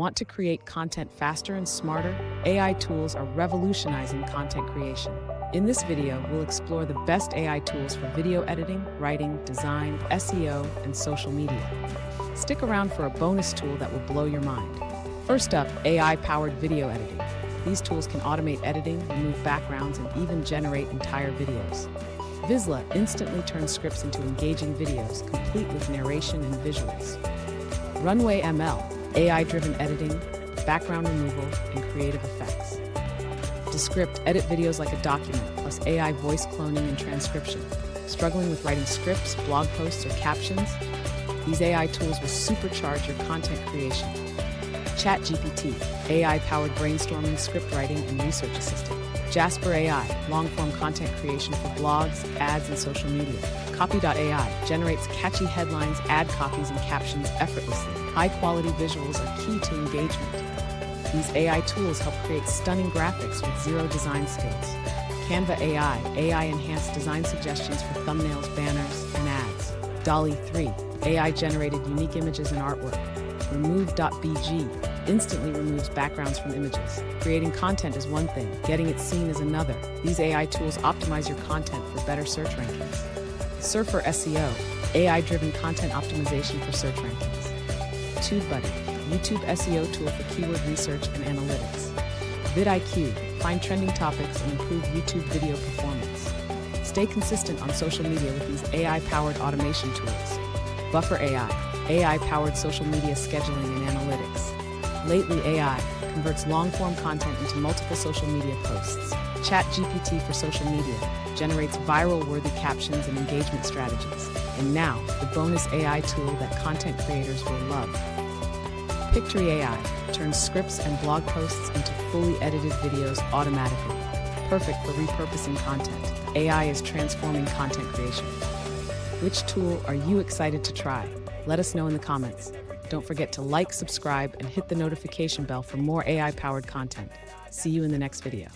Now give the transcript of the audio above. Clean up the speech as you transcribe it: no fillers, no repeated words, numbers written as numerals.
Want to create content faster and smarter? AI tools are revolutionizing content creation. In this video, we'll explore the best AI tools for video editing, writing, design, SEO, and social media. Stick around for a bonus tool that will blow your mind. First up, AI-powered video editing. These tools can automate editing, remove backgrounds, and even generate entire videos. Vizsla instantly turns scripts into engaging videos, complete with narration and visuals. Runway ML, AI-driven editing, background removal, and creative effects. Descript, edit videos like a document, plus AI voice cloning and transcription. Struggling with writing scripts, blog posts, or captions? These AI tools will supercharge your content creation. ChatGPT, AI-powered brainstorming, script writing, and research assistant. Jasper AI, long-form content creation for blogs, ads, and social media. Copy.ai generates catchy headlines, ad copies, and captions effortlessly. High-quality visuals are key to engagement. These AI tools help create stunning graphics with zero design skills. Canva AI, AI-enhanced design suggestions for thumbnails, banners, and ads. DALL-E 3, AI-generated unique images and artwork. Remove.bg instantly removes backgrounds from images. Creating content is one thing, getting it seen is another. These AI tools optimize your content for better search rankings. Surfer SEO, AI-driven content optimization for search rankings. TubeBuddy, YouTube SEO tool for keyword research and analytics. vidIQ, find trending topics and improve YouTube video performance. Stay consistent on social media with these AI-powered automation tools. Buffer AI, AI-powered social media scheduling and analytics. Lately AI converts long-form content into multiple social media posts. ChatGPT for social media generates viral-worthy captions and engagement strategies. And now, the bonus AI tool that content creators will love. Pictory AI turns scripts and blog posts into fully edited videos automatically. Perfect for repurposing content. AI is transforming content creation. Which tool are you excited to try? Let us know in the comments. Don't forget to like, subscribe, and hit the notification bell for more AI-powered content. See you in the next video.